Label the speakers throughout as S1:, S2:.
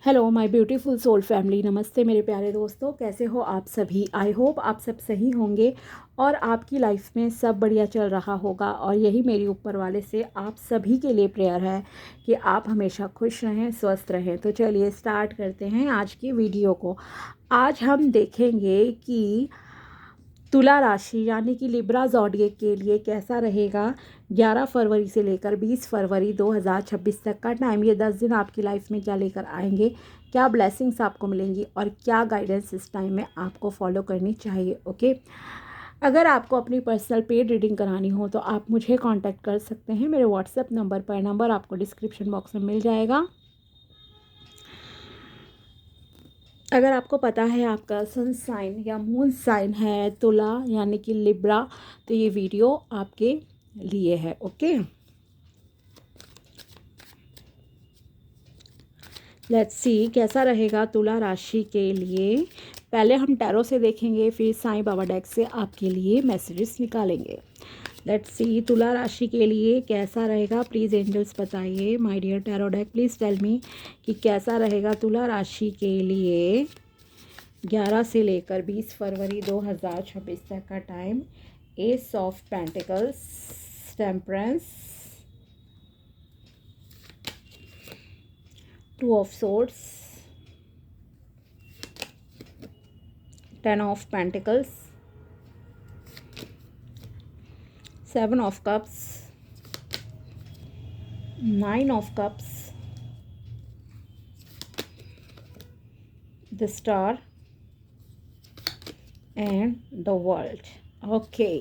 S1: Hello my beautiful soul family, नमस्ते मेरे प्यारे दोस्तों। कैसे हो आप सभी? आई होप आप सब सही होंगे और आपकी लाइफ में सब बढ़िया चल रहा होगा। और यही मेरी ऊपर वाले से आप सभी के लिए प्रेयर है कि आप हमेशा खुश रहें, स्वस्थ रहें। तो चलिए स्टार्ट करते हैं आज की वीडियो को। आज हम देखेंगे कि तुला राशि यानी कि लिब्रा ज़ोडिएक के लिए कैसा रहेगा 11 फरवरी से लेकर 20 फरवरी 2026 तक का टाइम। ये 10 दिन आपकी लाइफ में क्या लेकर आएंगे, क्या ब्लेसिंग्स आपको मिलेंगी और क्या गाइडेंस इस टाइम में आपको फॉलो करनी चाहिए। ओके, अगर आपको अपनी पर्सनल पेड रीडिंग करानी हो तो आप मुझे कांटेक्ट कर सकते हैं मेरे व्हाट्सएप नंबर पर। नंबर आपको डिस्क्रिप्शन बॉक्स में मिल जाएगा। अगर आपको पता है आपका सन साइन या मून साइन है तुला यानी कि लिब्रा, तो ये वीडियो आपके लिए है। ओके, लेट्स सी कैसा रहेगा तुला राशि के लिए। पहले हम टैरो से देखेंगे, फिर साईं बाबा डेक से आपके लिए मैसेजेस निकालेंगे। लेट्स सी तुला राशि के लिए कैसा रहेगा। प्लीज़ एंजल्स बताइए, my dear tarot deck please tell me कि कैसा रहेगा तुला राशि के लिए 11 से लेकर 20 फरवरी 2026 तक का time. S of pentacles, temperance, 2 of swords, 10 of pentacles, 7 of cups, 9 of cups, the star and the world. Okay,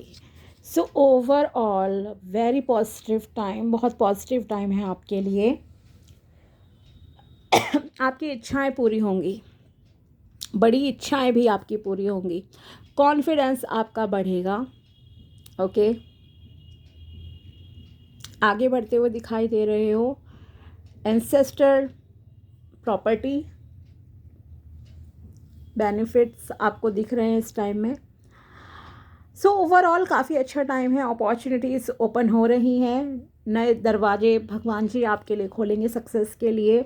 S1: so overall very positive time, बहुत पॉजिटिव टाइम है आपके लिए। आपकी इच्छाएं पूरी होंगी, बड़ी इच्छाएं भी आपकी पूरी होंगी। कॉन्फिडेंस आपका बढ़ेगा। ओके, आगे बढ़ते हुए दिखाई दे रहे हो। एंसेस्टर प्रॉपर्टी बेनिफिट्स आपको दिख रहे हैं इस टाइम में। सो ओवरऑल काफ़ी अच्छा टाइम है। अपॉर्चुनिटीज़ ओपन हो रही हैं, नए दरवाजे भगवान जी आपके लिए खोलेंगे सक्सेस के लिए।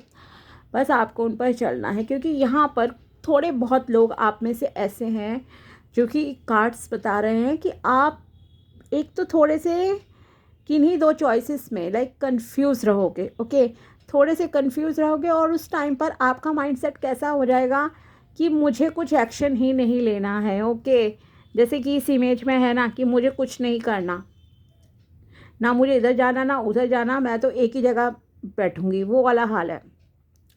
S1: बस आपको उन पर चलना है, क्योंकि यहाँ पर थोड़े बहुत लोग आप में से ऐसे हैं जो कि कार्ड्स बता रहे हैं कि आप एक तो थोड़े से किन्हीं दो चॉइसेस में कंफ्यूज रहोगे। ओके, थोड़े से कंफ्यूज रहोगे और उस टाइम पर आपका माइंडसेट कैसा हो जाएगा कि मुझे कुछ एक्शन ही नहीं लेना है। ओके, जैसे कि इस इमेज में है ना कि मुझे कुछ नहीं करना, ना मुझे इधर जाना ना उधर जाना, मैं तो एक ही जगह बैठूंगी, वो वाला हाल है।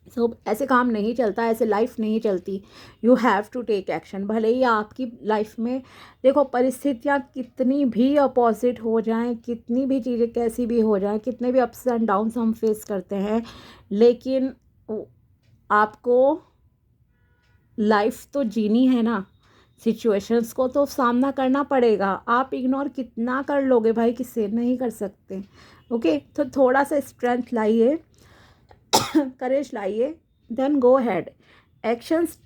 S1: सो ऐसे काम नहीं चलता, ऐसे लाइफ नहीं चलती। You have to take action. भले ही आपकी लाइफ में देखो परिस्थितियाँ कितनी भी अपोजिट हो जाएं, कितनी भी चीज़ें कैसी भी हो जाएं, कितने भी अप्स एंड डाउन्स हम फेस करते हैं, लेकिन आपको लाइफ तो जीनी है ना। सिचुएशंस को तो सामना करना पड़ेगा। आप इग्नोर कितना कर लोगे भाई, किससे नहीं कर सकते। ओके, तो थोड़ा सा स्ट्रेंथ लाइए, करेज लाइए, देन गो हैड, एक्शंस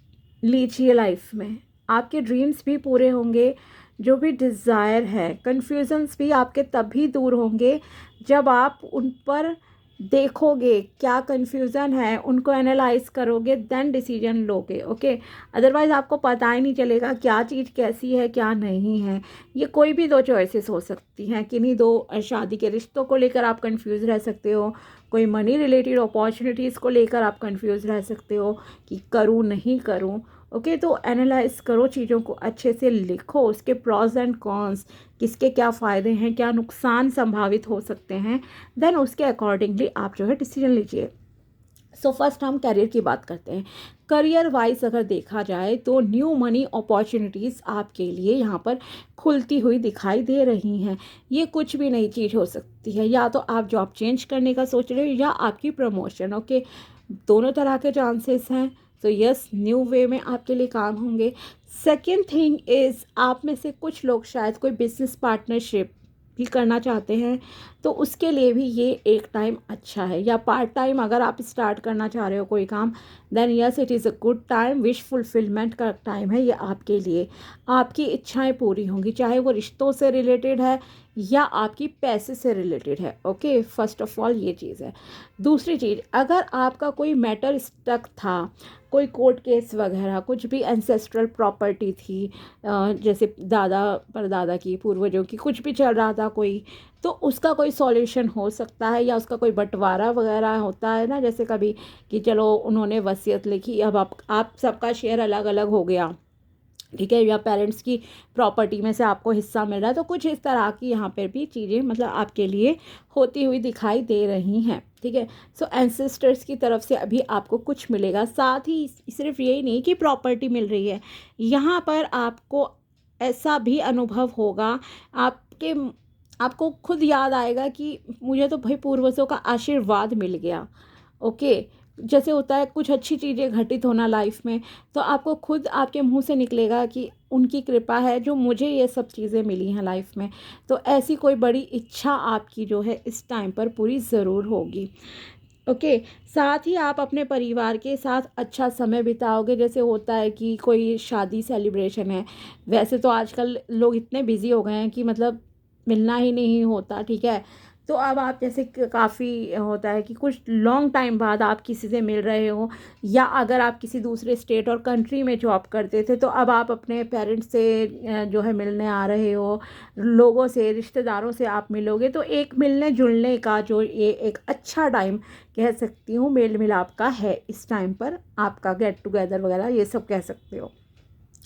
S1: लीजिए। लाइफ में आपके ड्रीम्स भी पूरे होंगे, जो भी डिज़ायर है। कन्फ्यूजन्स भी आपके तभी दूर होंगे जब आप उन पर देखोगे क्या कन्फ्यूज़न है, उनको एनालाइज करोगे, देन डिसीजन लोगे। ओके, अदरवाइज़ आपको पता ही नहीं चलेगा क्या चीज़ कैसी है क्या नहीं है। ये कोई भी दो चॉइसेस हो सकती हैं। किन्हीं दो शादी के रिश्तों को लेकर आप कंफ्यूज रह सकते हो, कोई मनी रिलेटेड अपॉर्चुनिटीज़ को लेकर आप कंफ्यूज रह सकते हो कि करूँ नहीं करूँ। ओके, तो एनालाइज करो चीज़ों को, अच्छे से लिखो उसके प्रॉज एंड कॉन्स, किसके क्या फ़ायदे हैं, क्या नुकसान संभावित हो सकते हैं। देन उसके अकॉर्डिंगली आप जो है डिसीजन लीजिए। सो फर्स्ट हम करियर की बात करते हैं। करियर वाइज अगर देखा जाए तो न्यू मनी अपॉर्चुनिटीज़ आपके लिए यहाँ पर खुलती हुई दिखाई दे रही हैं। ये कुछ भी नई चीज़ हो सकती है, या तो आप जॉब चेंज करने का सोच रहे हो या आपकी प्रमोशन। ओके, दोनों तरह के चांसेस हैं। तो यस, न्यू वे में आपके लिए काम होंगे। सेकेंड थिंग इज़, आप में से कुछ लोग शायद कोई बिजनेस पार्टनरशिप भी करना चाहते हैं, तो उसके लिए भी ये एक टाइम अच्छा है। या पार्ट टाइम अगर आप स्टार्ट करना चाह रहे हो कोई काम, then yes it is a good time. Wish fulfilment का टाइम है ये आपके लिए। आपकी इच्छाएं पूरी होंगी, चाहे वो रिश्तों से रिलेटेड है या आपकी पैसे से रिलेटेड है। ओके, फर्स्ट ऑफ ऑल ये चीज़ है। दूसरी चीज़, अगर आपका कोई मैटर स्टक था, कोई कोर्ट केस वगैरह, कुछ भी एंसेस्ट्रल प्रॉपर्टी थी, जैसे दादा परदादा की, पूर्वजों की, कुछ भी चल रहा था कोई, तो उसका कोई सॉल्यूशन हो सकता है, या उसका कोई बंटवारा वगैरह होता है ना, जैसे कभी कि चलो उन्होंने वसीयत लिखी, अब आप सबका शेयर अलग अलग हो गया, ठीक है, या पेरेंट्स की प्रॉपर्टी में से आपको हिस्सा मिल रहा है, तो कुछ इस तरह की यहाँ पर भी चीज़ें मतलब आपके लिए होती हुई दिखाई दे रही हैं। ठीक है, सो एंसेस्टर्स की तरफ से अभी आपको कुछ मिलेगा। साथ ही सिर्फ यही नहीं कि प्रॉपर्टी मिल रही है, यहाँ पर आपको ऐसा भी अनुभव होगा, आपके आपको खुद याद आएगा कि मुझे तो भाई पूर्वजों का आशीर्वाद मिल गया। ओके, जैसे होता है कुछ अच्छी चीज़ें घटित होना लाइफ में, तो आपको खुद आपके मुंह से निकलेगा कि उनकी कृपा है जो मुझे ये सब चीज़ें मिली हैं लाइफ में। तो ऐसी कोई बड़ी इच्छा आपकी जो है इस टाइम पर पूरी ज़रूर होगी। ओके, साथ ही आप अपने परिवार के साथ अच्छा समय बिताओगे। जैसे होता है कि कोई शादी सेलिब्रेशन है, वैसे तो आजकल लोग इतने बिजी हो गए हैं कि मतलब मिलना ही नहीं होता, ठीक है, तो अब आप जैसे काफ़ी होता है कि कुछ लॉन्ग टाइम बाद आप किसी से मिल रहे हो, या अगर आप किसी दूसरे स्टेट और कंट्री में जॉब करते थे तो अब आप अपने पेरेंट्स से जो है मिलने आ रहे हो, लोगों से, रिश्तेदारों से आप मिलोगे, तो एक मिलने जुलने का जो ये एक अच्छा टाइम कह सकती हूँ, मेल मिलाप का है इस टाइम पर, आपका गेट टुगेदर वगैरह ये सब कह सकते हो।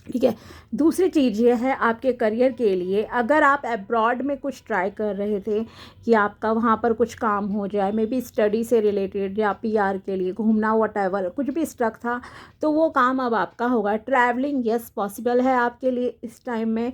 S1: ठीक है, दूसरी चीज़ ये है आपके करियर के लिए, अगर आप अब्रॉड में कुछ ट्राई कर रहे थे कि आपका वहाँ पर कुछ काम हो जाए, मे बी स्टडी से रिलेटेड या पीआर के लिए घूमना, वॉटएवर कुछ भी स्टक था, तो वो काम अब आपका होगा। ट्रैवलिंग यस पॉसिबल है आपके लिए इस टाइम में।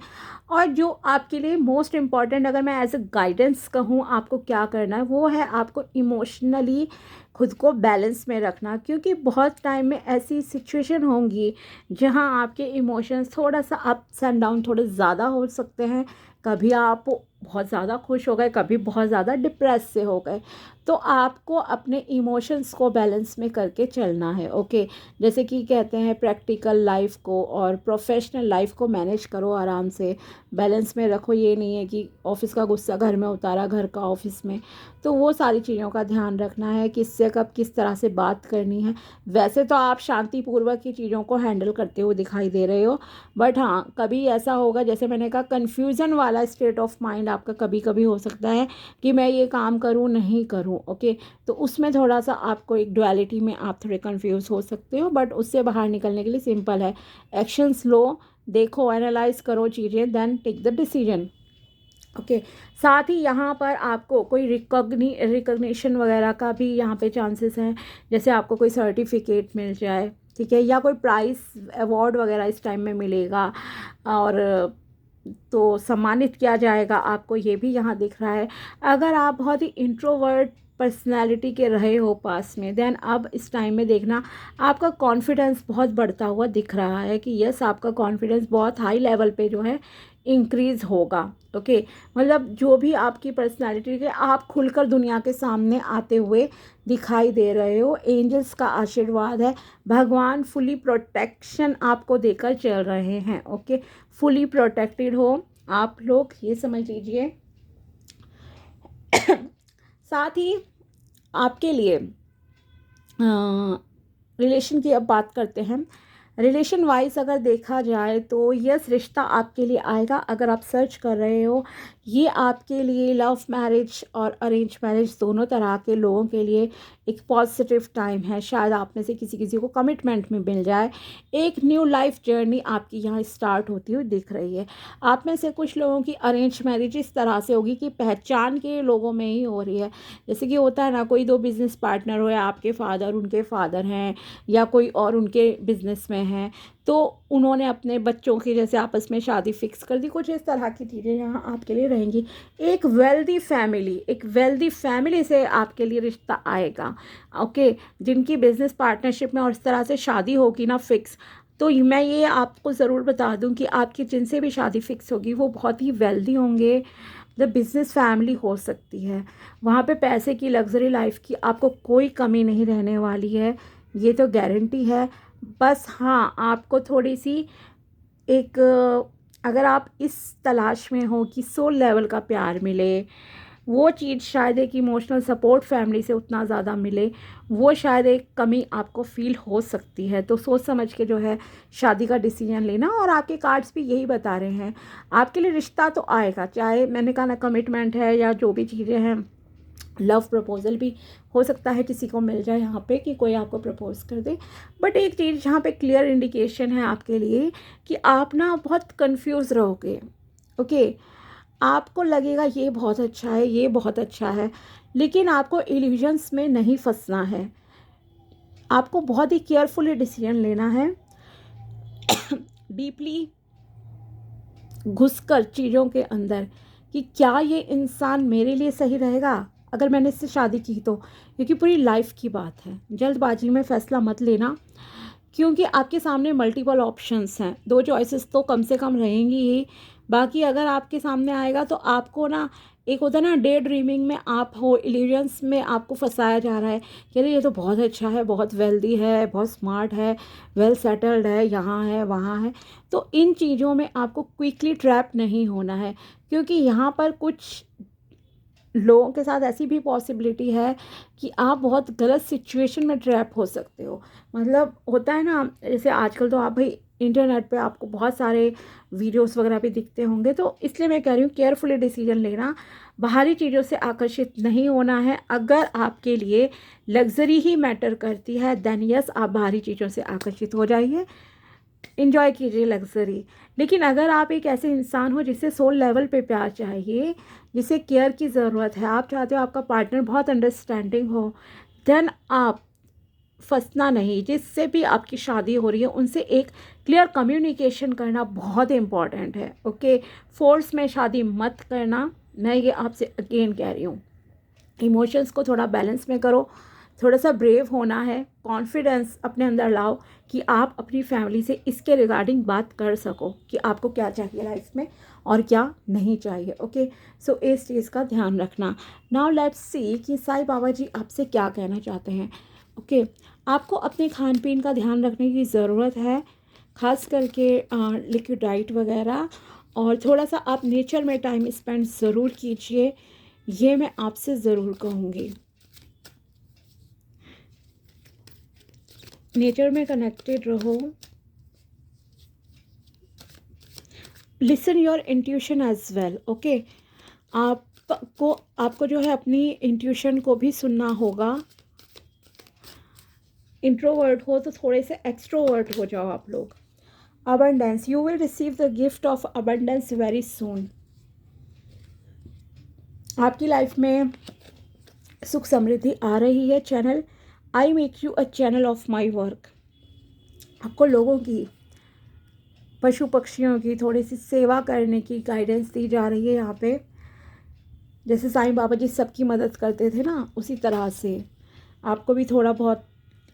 S1: और जो आपके लिए मोस्ट इम्पॉर्टेंट, अगर मैं एज अ गाइडेंस कहूँ आपको क्या करना है, वो है आपको इमोशनली खुद को बैलेंस में रखना, क्योंकि बहुत टाइम में ऐसी सिचुएशन होंगी जहां आपके इमोशंस थोड़ा सा अप्स एंड डाउन थोड़े ज़्यादा हो सकते हैं। कभी आप बहुत ज़्यादा खुश हो गए, कभी बहुत ज़्यादा डिप्रेस से हो गए, तो आपको अपने इमोशंस को बैलेंस में करके चलना है। ओके, जैसे कि कहते हैं प्रैक्टिकल लाइफ को और प्रोफेशनल लाइफ को मैनेज करो, आराम से बैलेंस में रखो। ये नहीं है कि ऑफिस का गुस्सा घर में उतारा, घर का ऑफिस में, तो वो सारी चीज़ों का ध्यान रखना है, किससे कब किस तरह से बात करनी है। वैसे तो आप शांतिपूर्वक ही चीज़ों को हैंडल करते हुए दिखाई दे रहे हो, बट हाँ कभी ऐसा होगा, जैसे मैंने कहा, कन्फ्यूज़न वाला स्टेट ऑफ माइंड आपका कभी कभी हो सकता है कि मैं ये काम करूँ नहीं करूँ। ओके, तो उसमें थोड़ा सा आपको एक डुअलिटी में आप थोड़े कन्फ्यूज़ हो सकते हो, बट उससे बाहर निकलने के लिए सिंपल है, एक्शंस लो, देखो, एनालाइज करो चीज़ें, then take the decision. Okay, साथ ही यहाँ पर आपको कोई रिकॉग्निशन वगैरह का भी यहाँ पे चांसेस हैं, जैसे आपको कोई सर्टिफिकेट मिल जाए, ठीक है, या कोई प्राइज़ अवार्ड वगैरह इस टाइम में मिलेगा, और तो सम्मानित किया जाएगा आपको, ये भी यहाँ दिख रहा है। अगर आप बहुत ही इंट्रोवर्ट पर्सनालिटी के रहे हो पास में, देन अब इस टाइम में देखना आपका कॉन्फिडेंस बहुत बढ़ता हुआ दिख रहा है कि यस, आपका कॉन्फिडेंस बहुत हाई लेवल पे जो है इंक्रीज़ होगा। ओके, मतलब जो भी आपकी पर्सनालिटी के, आप खुलकर दुनिया के सामने आते हुए दिखाई दे रहे हो, एंजल्स का आशीर्वाद है, भगवान फुली प्रोटेक्शन आपको देकर चल रहे हैं। ओके, फुली प्रोटेक्टेड हो आप लोग, ये समझ लीजिए। साथ ही आपके लिए रिलेशन की अब बात करते हैं। रिलेशन वाइज अगर देखा जाए तो यस, रिश्ता आपके लिए आएगा। अगर आप सर्च कर रहे हो, ये आपके लिए लव मैरिज और अरेंज मैरिज दोनों तरह के लोगों के लिए एक पॉजिटिव टाइम है। शायद आप में से किसी किसी को कमिटमेंट में मिल जाए, एक न्यू लाइफ जर्नी आपकी यहाँ स्टार्ट होती हुई दिख रही है। आप में से कुछ लोगों की अरेंज मैरिज इस तरह से होगी कि पहचान के लोगों में ही हो रही है। जैसे कि होता है ना, कोई दो बिजनेस पार्टनर हो, या आपके फादर उनके फादर हैं, या कोई और उनके बिजनेस में हैं, तो उन्होंने अपने बच्चों की जैसे आपस में शादी फिक्स कर दी, कुछ इस तरह की चीज़ें यहाँ आपके लिए रहेंगी। एक वेल्दी फैमिली से आपके लिए रिश्ता आएगा। ओके, जिनकी बिजनेस पार्टनरशिप में और इस तरह से शादी होगी ना फिक्स, तो मैं ये आपको ज़रूर बता दूं कि आपकी जिनसे भी शादी फिक्स होगी वो बहुत ही वेल्दी होंगे, मतलब बिजनेस फैमिली हो सकती है। वहाँ पे पैसे की, लग्जरी लाइफ की आपको कोई कमी नहीं रहने वाली है, ये तो गारंटी है। बस हाँ, आपको थोड़ी सी एक अगर आप इस तलाश में हो कि सोल लेवल का प्यार मिले, वो चीज़ शायद एक इमोशनल सपोर्ट फैमिली से उतना ज़्यादा मिले, वो शायद एक कमी आपको फ़ील हो सकती है। तो सोच समझ के जो है शादी का डिसीजन लेना। और आपके कार्ड्स भी यही बता रहे हैं, आपके लिए रिश्ता तो आएगा, चाहे मैंने कहा ना कमिटमेंट है या जो भी चीज़ें हैं, लव प्रपोजल भी हो सकता है किसी को मिल जाए यहाँ पे कि कोई आपको प्रपोज कर दे। बट एक चीज़ यहाँ पे क्लियर इंडिकेशन है आपके लिए कि आप ना बहुत कंफ्यूज रहोगे। ओके, आपको लगेगा ये बहुत अच्छा है, ये बहुत अच्छा है, लेकिन आपको इल्यूजन्स में नहीं फंसना है। आपको बहुत ही केयरफुली डिसीजन लेना है, डीपली घुसकर चीज़ों के अंदर, कि क्या ये इंसान मेरे लिए सही रहेगा अगर मैंने इससे शादी की तो। क्योंकि पूरी लाइफ की बात है, जल्दबाजी में फ़ैसला मत लेना, क्योंकि आपके सामने मल्टीपल ऑप्शंस हैं, दो चॉइसेस तो कम से कम रहेंगी ही। बाकी अगर आपके सामने आएगा तो आपको ना, एक होता है ना डे ड्रीमिंग में आप हो, इल्यूजन्स में आपको फंसाया जा रहा है कि अरे ये तो बहुत अच्छा है, बहुत वेल्दी है, बहुत स्मार्ट है, वेल सेटल्ड है, यहाँ है वहाँ है। तो इन चीज़ों में आपको क्विकली ट्रैप नहीं होना है, क्योंकि यहाँ पर कुछ लोगों के साथ ऐसी भी पॉसिबिलिटी है कि आप बहुत गलत सिचुएशन में ट्रैप हो सकते हो। मतलब होता है ना, जैसे आजकल तो आप भाई इंटरनेट पे आपको बहुत सारे वीडियोस वगैरह भी दिखते होंगे, तो इसलिए मैं कह रही हूँ केयरफुली डिसीजन लेना, बाहरी चीज़ों से आकर्षित नहीं होना है। अगर आपके लिए लग्जरी ही मैटर करती है देन यस, आप बाहरी चीज़ों से आकर्षित हो जाइए, इंजॉय कीजिए लग्जरी। लेकिन अगर आप एक ऐसे इंसान हो जिसे सोल लेवल पे प्यार चाहिए, जिसे केयर की ज़रूरत है, आप चाहते हो आपका पार्टनर बहुत अंडरस्टैंडिंग हो, देन आप फंसना नहीं। जिससे भी आपकी शादी हो रही है उनसे एक क्लियर कम्युनिकेशन करना बहुत इम्पॉर्टेंट है। ओके, फोर्स में शादी मत करना, मैं ये आपसे अगेन कह रही हूँ। इमोशंस को थोड़ा बैलेंस में करो, थोड़ा सा ब्रेव होना है, कॉन्फिडेंस अपने अंदर लाओ कि आप अपनी फैमिली से इसके रिगार्डिंग बात कर सको कि आपको क्या चाहिए लाइफ में और क्या नहीं चाहिए। ओके, सो इस चीज़ का ध्यान रखना। नाउ लेट्स सी कि साईं बाबा जी आपसे क्या कहना चाहते हैं। ओके, आपको अपने खान पीन का ध्यान रखने की ज़रूरत है, ख़ास करके लिक्विड डाइट वगैरह, और थोड़ा सा आप नेचर में टाइम स्पेंड ज़रूर कीजिए, ये मैं आपसे ज़रूर कहूँगी। नेचर में कनेक्टेड रहो, listen your intuition as well. Okay, आपको जो है अपनी इंट्यूशन को भी सुनना होगा। इंट्रोवर्ट हो तो थोड़े से एक्सट्रोवर्ट हो जाओ आप लोग। Abundance, you will receive the gift of abundance very soon. आपकी लाइफ में सुख समृद्धि आ रही है। Channel, I make you a channel of my work. आपको लोगों की, पशु पक्षियों की थोड़ी सी सेवा करने की गाइडेंस दी जा रही है यहाँ पे। जैसे साईं बाबा जी सबकी मदद करते थे ना, उसी तरह से आपको भी थोड़ा बहुत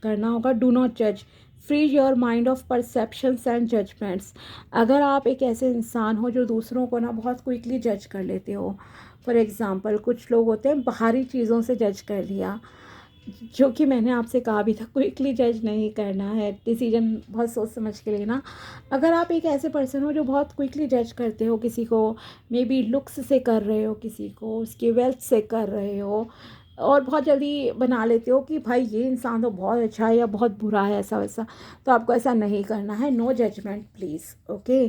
S1: करना होगा। डू नॉट जज, free your mind of perceptions and judgements. अगर आप एक ऐसे इंसान हो जो दूसरों को ना बहुत क्विकली जज कर लेते हो, फॉर एग्ज़ाम्पल कुछ लोग होते हैं बाहरी चीज़ों से जज कर लिया, जो कि मैंने आपसे कहा भी था, क्विकली जज नहीं करना है, डिसीजन बहुत सोच समझ के लेना। अगर आप एक ऐसे पर्सन हो जो बहुत क्विकली जज करते हो किसी को, मे बी लुक्स से कर रहे हो, किसी को उसकी वेल्थ से कर रहे हो, और बहुत जल्दी बना लेते हो कि भाई ये इंसान तो बहुत अच्छा है या बहुत बुरा है, ऐसा वैसा, तो आपको ऐसा नहीं करना है। No judgement please. ओके,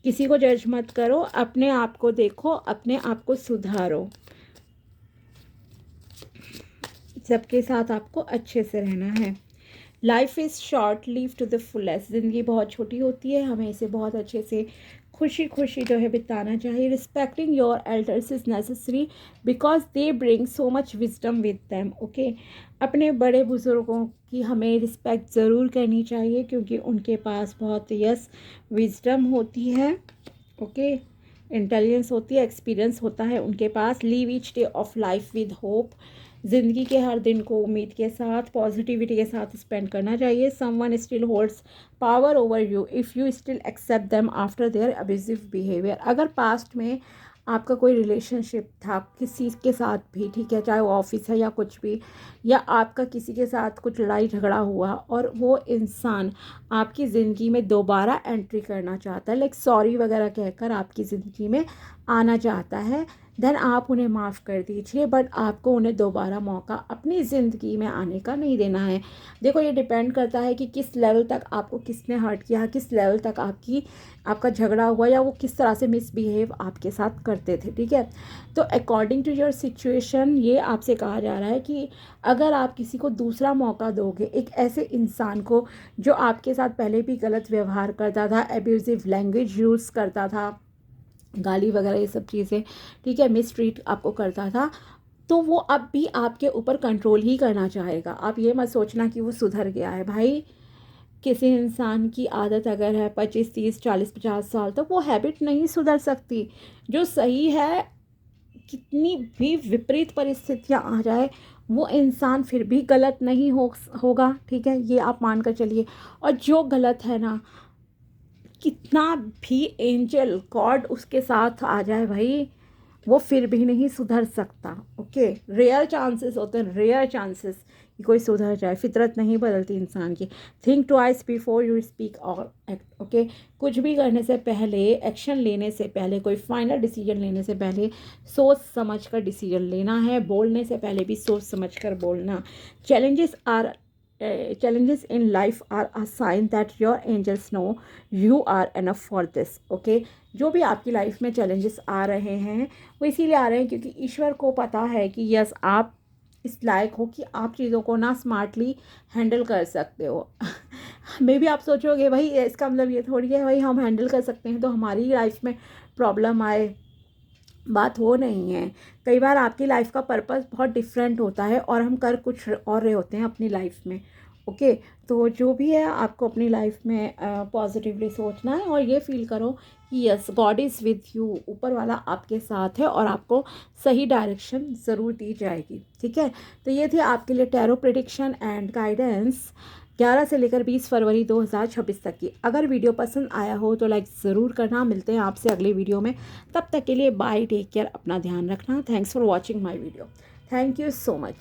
S1: किसी को जज मत करो, अपने आप को देखो, अपने आप को सुधारो। सबके साथ आपको अच्छे से रहना है। Life is short, live to the fullest. ज़िंदगी बहुत छोटी होती है, हमें इसे बहुत अच्छे से खुशी खुशी जो है बिताना चाहिए। Respecting your elders is necessary because they bring so much wisdom with them. Okay, अपने बड़े बुज़ुर्गों की हमें रिस्पेक्ट ज़रूर करनी चाहिए, क्योंकि उनके पास बहुत यस विजडम होती है। ओके, इंटेलिजेंस होती है, एक्सपीरियंस होता है उनके पास। Live each day of life with hope. ज़िंदगी के हर दिन को उम्मीद के साथ, पॉजिटिविटी के साथ स्पेंड करना चाहिए। Someone still holds power over you if you still accept them after their abusive behaviour. अगर पास्ट में आपका कोई रिलेशनशिप था किसी के साथ भी, ठीक है, चाहे वो ऑफिस है या कुछ भी, या आपका किसी के साथ कुछ लड़ाई झगड़ा हुआ और वो इंसान आपकी ज़िंदगी में दोबारा एंट्री करना चाहता है, लाइक सॉरी वगैरह कहकर आपकी ज़िंदगी में आना चाहता है, देन आप उन्हें माफ़ कर दीजिए, बट आपको उन्हें दोबारा मौका अपनी ज़िंदगी में आने का नहीं देना है। देखो, ये डिपेंड करता है कि किस लेवल तक आपको किसने हर्ट किया, किस लेवल तक आपका झगड़ा हुआ, या वो किस तरह से मिसबिहेव आपके साथ करते थे, ठीक है। तो अकॉर्डिंग टू योर सिचुएशन ये आपसे कहा जा रहा है कि अगर आप किसी को दूसरा मौका दोगे, एक ऐसे इंसान को जो आपके साथ पहले भी गलत व्यवहार करता था, एब्यूज़िव लैंग्वेज यूज़ करता था, गाली वगैरह ये सब चीज़ें, ठीक है, मिसट्रीट आपको करता था, तो वो अब भी आपके ऊपर कंट्रोल ही करना चाहेगा। आप ये मत सोचना कि वो सुधर गया है। भाई, किसी इंसान की आदत अगर है 25 30 40 50 साल, तो वो हैबिट नहीं सुधर सकती। जो सही है, कितनी भी विपरीत परिस्थितियाँ आ जाए, वो इंसान फिर भी गलत नहीं होगा, ठीक है, ये आप मान कर चलिए। और जो गलत है ना, कितना भी एंजल गॉड उसके साथ आ जाए भाई, वो फिर भी नहीं सुधर सकता। ओके, रेयर चांसेस होते हैं, रेयर चांसेस कि कोई सुधर जाए। फितरत नहीं बदलती इंसान की। Think twice before you speak और एक्ट। ओके, कुछ भी करने से पहले, एक्शन लेने से पहले, कोई फाइनल डिसीजन लेने से पहले सोच समझ कर डिसीजन लेना है। बोलने से पहले भी सोच समझ कर बोलना। Challenges in life are a sign that your angels know you are enough for this. Okay, जो भी आपकी लाइफ में चैलेंजेस आ रहे हैं, वो इसीलिए आ रहे हैं क्योंकि ईश्वर को पता है कि यस, आप इस लायक हो कि आप चीज़ों को ना स्मार्टली हैंडल कर सकते हो। मे भी आप सोचोगे भाई, इसका मतलब ये थोड़ी है भाई हम हैंडल कर सकते हैं तो हमारी लाइफ में प्रॉब्लम आए। बात वो नहीं है। कई बार आपकी लाइफ का पर्पस बहुत डिफरेंट होता है और हम कर कुछ और रहे होते हैं अपनी लाइफ में। ओके, तो जो भी है आपको अपनी लाइफ में पॉजिटिवली सोचना है और ये फील करो कि yes, God is with you. ऊपर वाला आपके साथ है और आपको सही डायरेक्शन ज़रूर दी जाएगी, ठीक है। तो ये थे आपके लिए टैरो प्रेडिक्शन एंड गाइडेंस 11 से लेकर 20 फरवरी 2026 तक की। अगर वीडियो पसंद आया हो तो लाइक ज़रूर करना। मिलते हैं आपसे अगले वीडियो में, तब तक के लिए बाय, टेक केयर, अपना ध्यान रखना। Thanks for watching my video. Thank you so much.